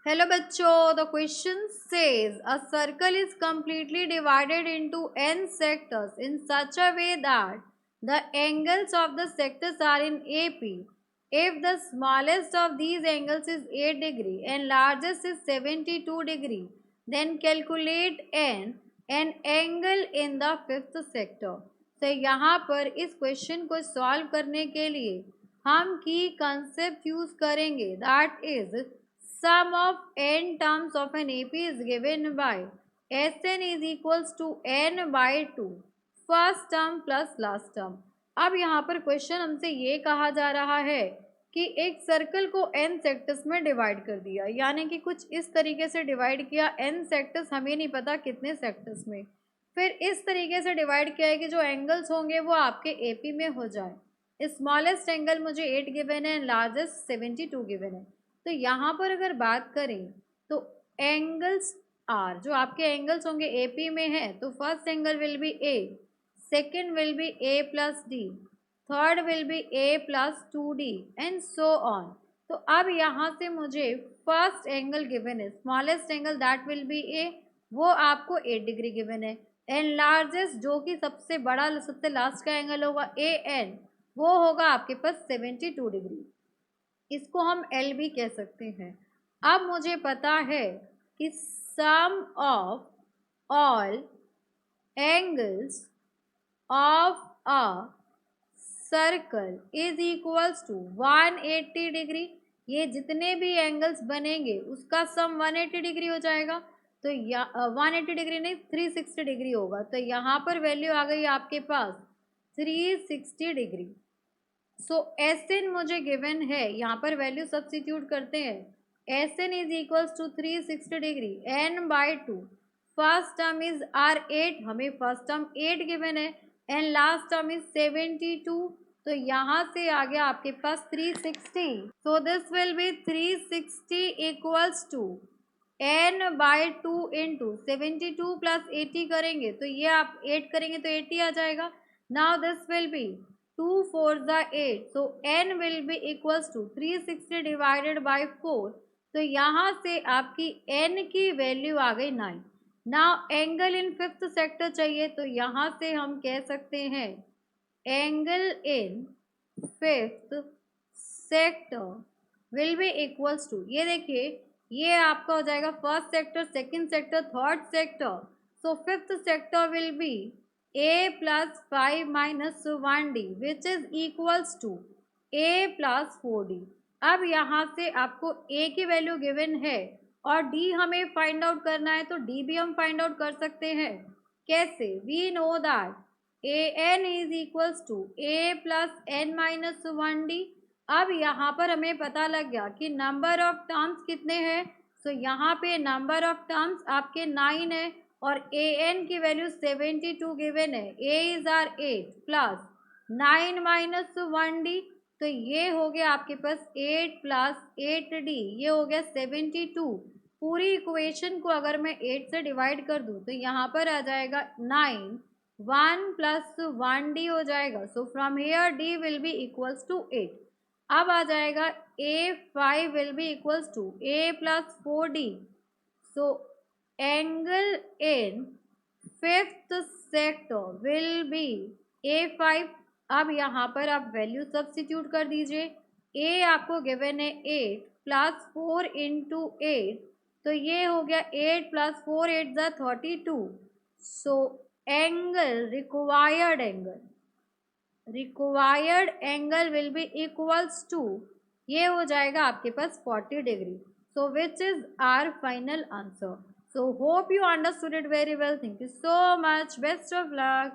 Hello बच्चों, the question says a circle is completely divided into n sectors in such a way that the angles of the sectors are in AP. If the smallest of these angles is 8 degree and largest is 72 degree, then calculate an angle in the fifth sector. तो यहाँ पर इस question को solve करने के लिए हम की कंसेप्ट यूज करेंगे, that is sum of n terms of an AP is given by Sn is equals to n by 2 first term plus last term. अब यहाँ पर क्वेश्चन हमसे ये कहा जा रहा है कि एक सर्कल को n सेक्टर्स में डिवाइड कर दिया, यानी कि कुछ इस तरीके से डिवाइड किया, n सेक्टर्स हमें नहीं पता कितने सेक्टर्स में, फिर इस तरीके से डिवाइड किया है कि जो एंगल्स होंगे वो आपके AP में हो जाए। स्मॉलेस्ट एंगल मुझे 8 गिवन है, लार्जेस्ट 72 गिवन है। तो यहाँ पर अगर बात करें तो एंगल्स आर, जो आपके एंगल्स होंगे AP में है, तो first angle will be A, second will be A plus D, third will be A plus 2D and so on. तो अब यहाँ से मुझे फर्स्ट एंगल गिवन है, smallest angle that will be A, वो आपको 8 डिग्री गिवन है, and largest जो कि सबसे बड़ा सबसे लास्ट का एंगल होगा AN, वो होगा आपके पास 72 डिग्री। इसको हम एल भी कह सकते हैं। अब मुझे पता है कि sum of all angles of a circle is equals to 180 degree. ये जितने भी एंगल्स बनेंगे उसका सम 180 डिग्री हो जाएगा। तो 180 डिग्री नहीं, 360 डिग्री होगा। तो यहाँ पर वैल्यू आ गई आपके पास 360 डिग्री। सो एस एन मुझे गिवन है, यहाँ पर वैल्यू सब्सटीट्यूट करते हैं। S N is equals to 360 degree N by 2। First term is are 8, हमें फर्स्ट टर्म 8 गिवन है, एंड लास्ट टर्म इज 72। तो यहाँ से आ गया आपके पास 360। So this will be 360 equals to N by 2 into 72 plus 80 करेंगे तो ये आप 8 करेंगे तो 80 आ जाएगा। Now this will B 2 4 8, so n will be equals to 360 divided by 4। तो यहाँ से आपकी n की वैल्यू आ गई 9। Now angle in fifth sector चाहिए, तो यहाँ से हम कह सकते हैं angle in fifth sector will be equals to, ये देखिए ये आपका हो जाएगा first sector, second sector, third sector. So fifth sector will be A plus 5 minus 1D which is equals to A plus 4D। अब यहाँ से आपको A की वैल्यू गिवन है और D हमें फाइंड आउट करना है, तो D भी हम फाइंड आउट कर सकते हैं। कैसे? We know that AN is equals to A plus N minus 1D। अब यहाँ पर हमें पता लग गया कि नंबर ऑफ टर्म्स कितने हैं। तो यहाँ पे नंबर ऑफ टर्म्स आपके 9 है और an की वैल्यू 72 गिवन है। a is are 8 plus 9 minus 1d, तो ये हो गया आपके पास 8 प्लस 8d, ये हो गया 72। पूरी इक्वेशन को अगर मैं 8 से डिवाइड कर दूं तो यहाँ पर आ जाएगा 9, 1 प्लस 1d हो जाएगा। So from here d will be equals to 8। अब आ जाएगा a5 will be equals to a plus 4d। So angle in fifth sector will be A5। अब यहाँ पर आप वैल्यू सब्सटीट्यूट कर दीजिए। A आपको गिवन है 8 प्लस 4 इंटू 8, तो ये हो गया 8 प्लस 4 8 ज़ा 32। So angle required angle will be equals to, ये हो जाएगा आपके पास 40 degree. So which is our final answer. So hope you understood it very well. Thank you so much. Best of luck.